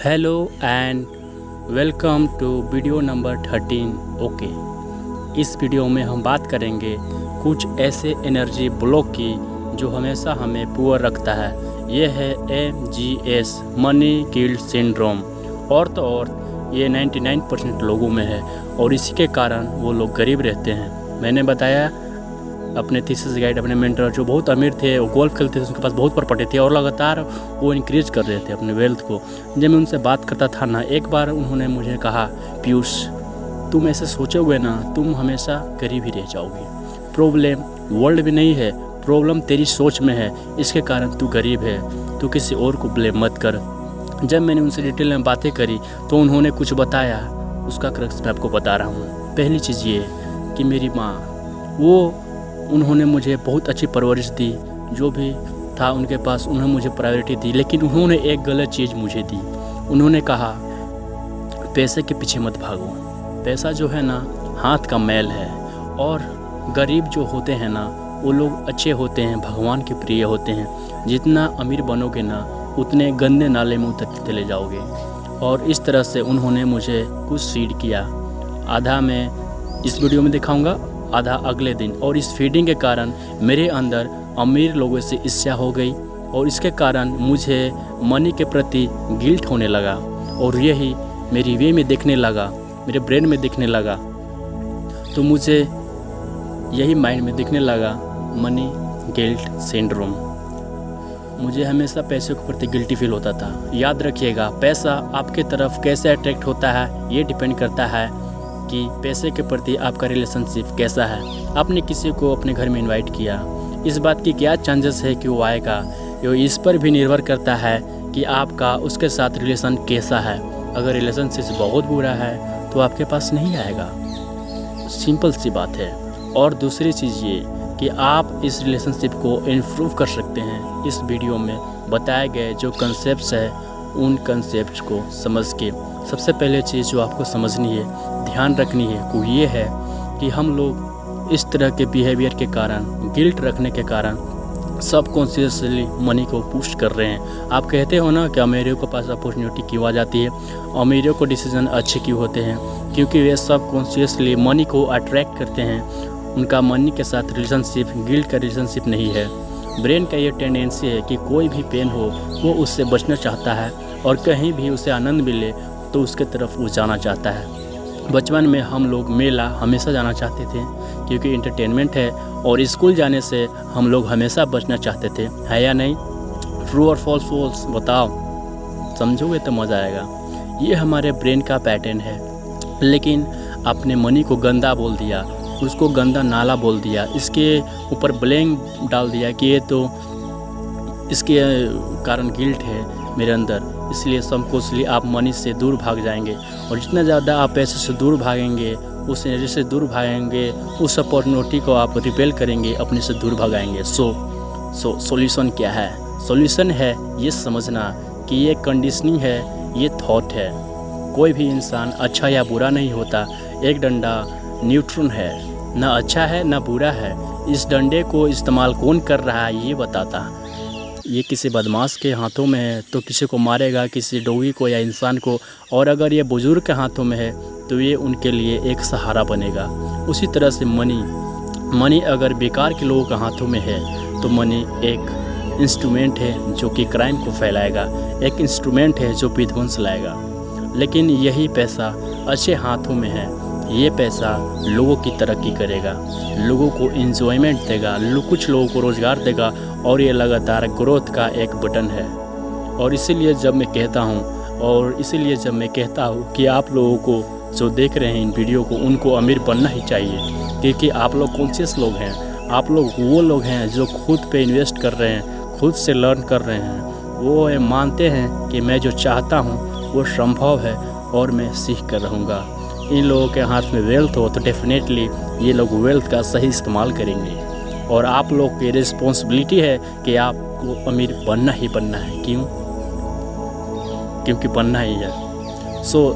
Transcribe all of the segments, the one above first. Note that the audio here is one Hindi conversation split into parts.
Hello and welcome to video number 13। Okay, इस वीडियो में हम बात करेंगे कुछ ऐसे एनर्जी ब्लॉक की जो हमेशा हमें पुअर रखता है। यह है MGS मनी गिल्ट सिंड्रोम। और तो और ये 99% लोगों में है और इसी के कारण वो लोग गरीब रहते हैं। मैंने बताया अपने थीसिस गाइड, अपने मेंटर जो बहुत अमीर थे, वो गोल्फ खेलते थे, उनके पास बहुत प्रॉपर्टी थी और लगातार वो इंक्रीज कर रहे थे अपने वेल्थ को। जब मैं उनसे बात करता था ना, एक बार उन्होंने मुझे कहा, पीयूष तुम ऐसे सोचोगे ना, तुम हमेशा गरीब ही रह जाओगे। प्रॉब्लम वर्ल्ड में नहीं है, प्रॉब्लम तेरी सोच में है, इसके कारण तू गरीब है, तू किसी और को ब्लेम मत कर। जब मैंने उनसे डिटेल में बातें करी तो उन्होंने कुछ बताया, उसका क्रक्स मैं आपको बता रहा हूँ। पहली चीज़ ये कि मेरी माँ, उन्होंने मुझे बहुत अच्छी परवरिश दी, जो भी था उनके पास उन्होंने मुझे प्रायोरिटी दी, लेकिन उन्होंने एक गलत चीज़ मुझे दी। उन्होंने कहा पैसे के पीछे मत भागो, पैसा जो है ना हाथ का मैल है, और गरीब जो होते हैं ना वो लोग अच्छे होते हैं, भगवान के प्रिय होते हैं। जितना अमीर बनोगे ना उतने गंदे नाले में उतरते चले जाओगे। और इस तरह से उन्होंने मुझे कुछ फीड किया, आधा मैं इस वीडियो में दिखाऊंगा, आधा अगले दिन। और इस फीडिंग के कारण मेरे अंदर अमीर लोगों से ईर्ष्या हो गई और इसके कारण मुझे मनी के प्रति गिल्ट होने लगा और यही मेरी वे में दिखने लगा, मेरे ब्रेन में दिखने लगा। तो मुझे यही माइंड में दिखने लगा मनी गिल्ट सिंड्रोम। मुझे हमेशा पैसे के प्रति गिल्टी फील होता था। याद रखिएगा, पैसा आपके तरफ कैसे अट्रैक्ट होता है ये डिपेंड करता है कि पैसे के प्रति आपका रिलेशनशिप कैसा है। आपने किसी को अपने घर में इनवाइट किया, इस बात की क्या चांसेस है कि वो आएगा, ये इस पर भी निर्भर करता है कि आपका उसके साथ रिलेशन कैसा है। अगर रिलेशनशिप बहुत बुरा है तो आपके पास नहीं आएगा, सिंपल सी बात है। और दूसरी चीज़ ये कि आप इस रिलेशनशिप को इम्प्रूव कर सकते हैं। इस वीडियो में बताए गए जो कंसेप्ट्स है उन कंसेप्ट को समझ के, सबसे पहले चीज़ जो आपको समझनी है, ध्यान रखनी है, वो ये है कि हम लोग इस तरह के बिहेवियर के कारण, गिल्ट रखने के कारण सबकॉन्शियसली मनी को पुश कर रहे हैं। आप कहते हो ना कि अमीरों के पास अपॉर्चुनिटी क्यों आ जाती है, अमीरों को डिसीजन अच्छे क्यों होते हैं, क्योंकि वे सबकॉन्शियसली मनी को अट्रैक्ट करते हैं। उनका मनी के साथ रिलेशनशिप गिल्ट का रिलेशनशिप नहीं है। ब्रेन का ये टेंडेंसी है कि कोई भी पेन हो वो उससे बचना चाहता है और कहीं भी उसे आनंद मिले तो उसके तरफ वो जाना चाहता है। बचपन में हम लोग मेला हमेशा जाना चाहते थे क्योंकि इंटरटेनमेंट है, और स्कूल जाने से हम लोग हमेशा बचना चाहते थे, है या नहीं? ट्रू और फॉल्स? फॉल्स बताओ, समझोगे तो मज़ा आएगा। ये हमारे ब्रेन का पैटर्न है। लेकिन आपने मनी को गंदा बोल दिया, उसको गंदा नाला बोल दिया, इसके ऊपर ब्लेम डाल दिया कि ये तो इसके कारण गिल्ट है मेरे अंदर, इसलिए सबकॉन्शियसली आप मनी से दूर भाग जाएंगे। और जितना ज़्यादा आप पैसे से दूर भागेंगे, उस एनर्जी से दूर भागेंगे, उस अपॉर्चुनिटी को आप रिपेल करेंगे, अपने से दूर भागाएंगे। सॉल्यूशन क्या है? सॉल्यूशन है ये समझना कि ये कंडीशनिंग है, ये थॉट है। कोई भी इंसान अच्छा या बुरा नहीं होता, एक डंडा न्यूट्रल है, ना अच्छा है ना बुरा है। इस डंडे को इस्तेमाल कौन कर रहा है ये बताता। ये किसी बदमाश के हाथों में है तो किसी को मारेगा, किसी डोगी को या इंसान को, और अगर ये बुजुर्ग के हाथों में है तो ये उनके लिए एक सहारा बनेगा। उसी तरह से मनी अगर बेकार के लोगों के हाथों में है तो मनी एक इंस्ट्रूमेंट है जो कि क्राइम को फैलाएगा, एक इंस्ट्रूमेंट है जो विध्वंस लाएगा। लेकिन यही पैसा अच्छे हाथों में है, ये पैसा लोगों की तरक्की करेगा, लोगों को एंजॉयमेंट देगा, कुछ लोगों को रोज़गार देगा, और ये लगातार ग्रोथ का एक बटन है। और इसीलिए जब मैं कहता हूँ कि आप लोगों को जो देख रहे हैं इन वीडियो को, उनको अमीर बनना ही चाहिए, क्योंकि आप लोग कॉन्शियस लोग हैं। आप लोग वो लोग हैं जो खुद पे इन्वेस्ट कर रहे हैं, खुद से लर्न कर रहे हैं, वो मानते हैं कि मैं जो चाहता हूँ वो संभव है और मैं सीख कर रहूँगा। इन लोगों के हाथ में वेल्थ हो तो डेफिनेटली ये लोग वेल्थ का सही इस्तेमाल करेंगे। और आप लोग की रिस्पॉन्सिबिलिटी है कि आपको अमीर बनना ही बनना है। क्यों? क्योंकि बनना ही है।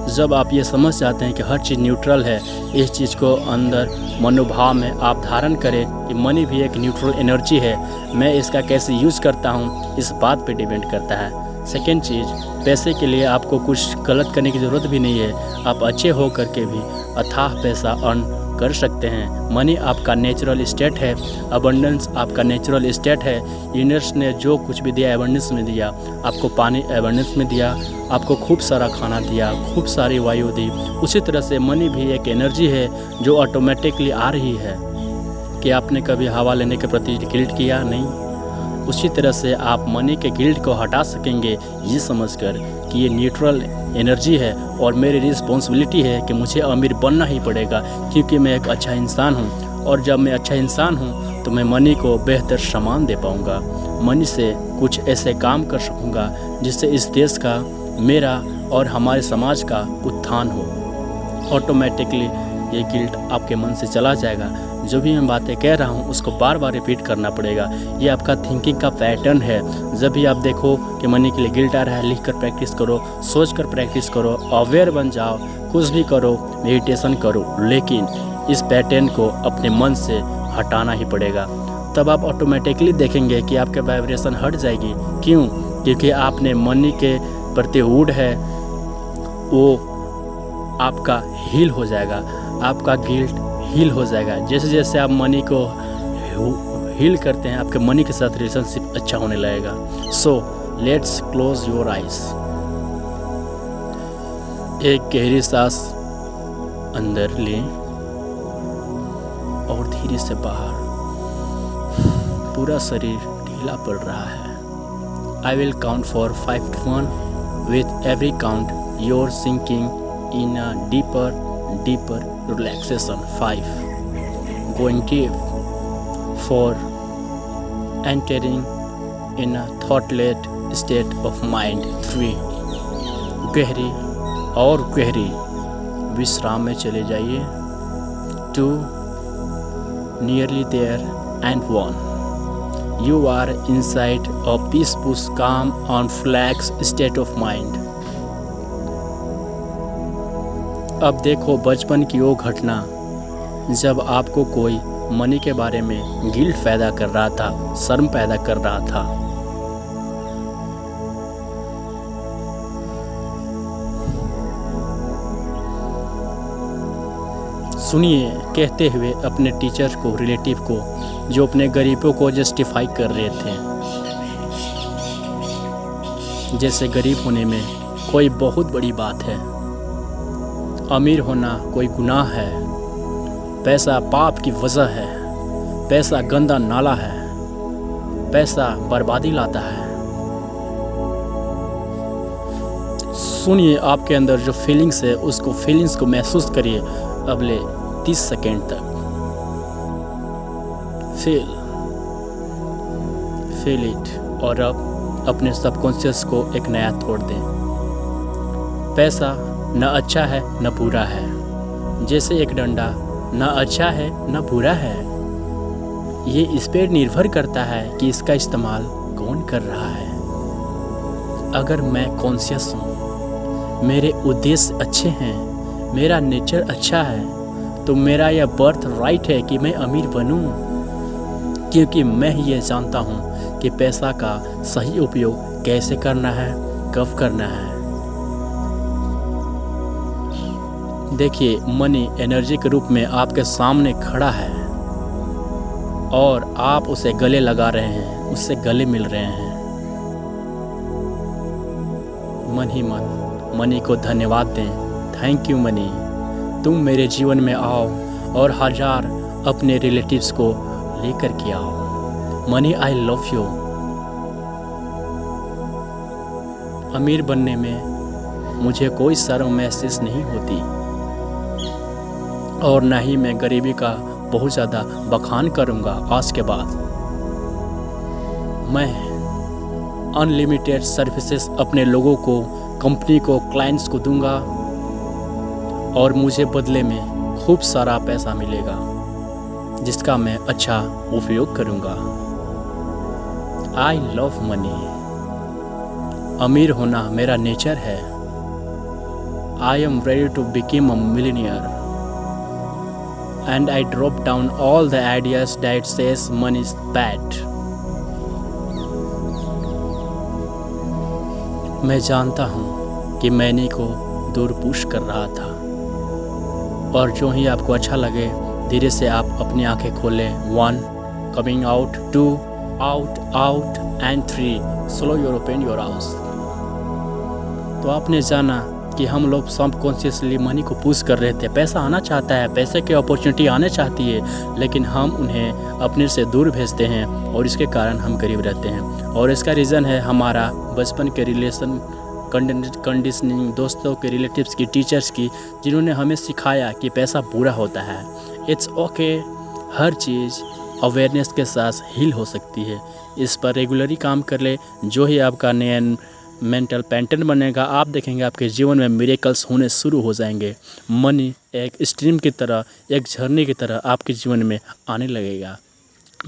जब आप ये समझ जाते हैं कि हर चीज़ न्यूट्रल है, इस चीज़ को अंदर मनोभाव में आप धारण करें कि मनी भी एक न्यूट्रल एनर्जी है, मैं इसका कैसे यूज़ करता हूँ इस बात पे डिपेंड करता है। सेकेंड चीज़, पैसे के लिए आपको कुछ गलत करने की ज़रूरत भी नहीं है। आप अच्छे हो करके भी अथाह पैसा अर्न कर सकते हैं। मनी आपका नेचुरल स्टेट है, अबंडेंस आपका नेचुरल स्टेट है। यूनिवर्स ने जो कुछ भी दिया एबंडेंस में दिया। आपको पानी एबंडेंस में दिया, आपको खूब सारा खाना दिया, खूब सारी वायु दी। उसी तरह से मनी भी एक एनर्जी है जो ऑटोमेटिकली आ रही है। कि आपने कभी हवा लेने के प्रति गिल्ट किया? नहीं। उसी तरह से आप मनी के गिल्ट को हटा सकेंगे ये समझकर कि ये न्यूट्रल एनर्जी है और मेरी रिस्पॉन्सिबिलिटी है कि मुझे अमीर बनना ही पड़ेगा, क्योंकि मैं एक अच्छा इंसान हूँ। और जब मैं अच्छा इंसान हूँ तो मैं मनी को बेहतर सामान दे पाऊँगा। मनी से कुछ ऐसे काम कर सकूँगा जिससे इस देश का, मेरा और हमारे समाज का उत्थान हो। ऑटोमेटिकली ये गिल्ट आपके मन से चला जाएगा। जो भी मैं बातें कह रहा हूँ उसको बार बार रिपीट करना पड़ेगा। ये आपका थिंकिंग का पैटर्न है। जब भी आप देखो कि मनी के लिए गिल्ट आ रहा है, लिख कर प्रैक्टिस करो, सोच कर प्रैक्टिस करो, अवेयर बन जाओ, कुछ भी करो, मेडिटेशन करो, लेकिन इस पैटर्न को अपने मन से हटाना ही पड़ेगा। तब आप ऑटोमेटिकली देखेंगे कि आपके वाइब्रेशन हट जाएगी। क्यों? क्योंकि आपने मनी के प्रति वुड है वो आपका हील हो जाएगा, आपका गिल्ट हील हो जाएगा। जैसे जैसे आप मनी को हील करते हैं, आपके मनी के साथ रिलेशनशिप अच्छा होने लगेगा। So let's close your eyes. एक गहरी सांस अंदर लें और धीरे से बाहर। पूरा शरीर ढीला पड़ रहा है। I will count for 5 to 1. With every count, you're sinking in a deeper relaxation. 5. Going deep. 4. Entering in a thoughtless state of mind. 3. गहरी और गहरी विश्राम में चले जाइए। 2. Nearly there. And 1. You are inside a peaceful, calm and relaxed state of mind. अब देखो बचपन की वो घटना जब आपको कोई मनी के बारे में गिल्ट पैदा कर रहा था, शर्म पैदा कर रहा था। सुनिए कहते हुए अपने टीचर को, रिलेटिव को, जो अपने गरीबों को जस्टिफाई कर रहे थे, जैसे गरीब होने में कोई बहुत बड़ी बात है, अमीर होना कोई गुनाह है, पैसा पाप की वजह है, पैसा गंदा नाला है, पैसा बर्बादी लाता है। सुनिए आपके अंदर जो फीलिंग्स है उसको, फीलिंग्स को महसूस करिए अगले 30 सेकेंड तक। Feel it. और अब अपने सबकॉन्शियस को एक नया थॉट दें। पैसा न अच्छा है न बुरा है, जैसे एक डंडा न अच्छा है न बुरा है। ये इस पर निर्भर करता है कि इसका इस्तेमाल कौन कर रहा है। अगर मैं कॉन्शियस हूँ, मेरे उद्देश्य अच्छे हैं, मेरा नेचर अच्छा है, तो मेरा यह बर्थ राइट है कि मैं अमीर बनूं, क्योंकि मैं ये जानता हूँ कि पैसा का सही उपयोग कैसे करना है, कब करना है। देखिए मनी एनर्जी के रूप में आपके सामने खड़ा है और आप उसे गले लगा रहे हैं, उससे गले मिल रहे हैं। मन ही मन मनी को धन्यवाद दें। थैंक यू मनी, तुम मेरे जीवन में आओ और 1000 अपने रिलेटिव्स को लेकर के आओ। Money I love you. अमीर बनने में मुझे कोई शर्म महसूस नहीं होती और ना ही मैं गरीबी का बहुत ज़्यादा बखान करूँगा। आज के बाद मैं अनलिमिटेड सर्विसेज अपने लोगों को, कंपनी को, क्लाइंट्स को दूंगा और मुझे बदले में खूब सारा पैसा मिलेगा जिसका मैं अच्छा उपयोग करूंगा। I love money. अमीर होना मेरा नेचर है। I am ready to become a millionaire and I drop down all the ideas that says money is bad. मैं जानता हूँ कि मैंने को दूर पुश कर रहा था। और जो ही आपको अच्छा लगे धीरे से आप अपनी आंखें खोलें। 1 coming out, 2 out out and 3 slow your open your आउस। तो आपने जाना कि हम लोग सबकॉन्शियसली मनी को पुश कर रहे थे। पैसा आना चाहता है, पैसे की अपॉर्चुनिटी आने चाहती है, लेकिन हम उन्हें अपने से दूर भेजते हैं और इसके कारण हम गरीब रहते हैं। और इसका रीज़न है हमारा बचपन के रिलेशन कंडीशनिंग, दोस्तों के, रिलेटिव्स की, टीचर्स की, जिन्होंने हमें सिखाया कि पैसा बुरा होता है। It's okay, her cheese awareness के साथ हील हो सकती है। इस पर रेगुलरली काम कर ले, जो ही आपका नया मेंटल पैटर्न बनेगा, आप देखेंगे आपके जीवन में मिरेकल्स होने शुरू हो जाएंगे। मनी एक स्ट्रीम की तरह, एक झरने की तरह आपके जीवन में आने लगेगा।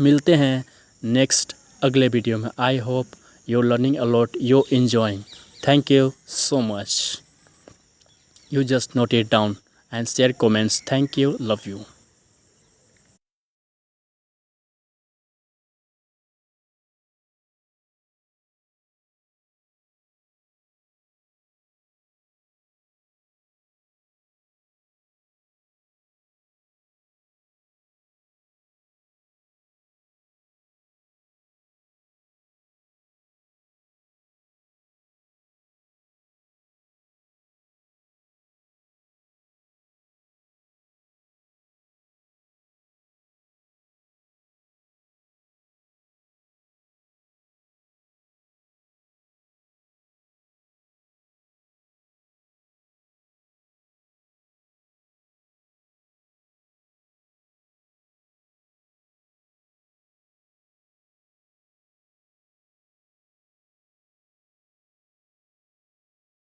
मिलते हैं नेक्स्ट अगले वीडियो में। I hope you learning allot, you enjoying. Thank you so much. You just note it down and share comments. Thank you. Love you.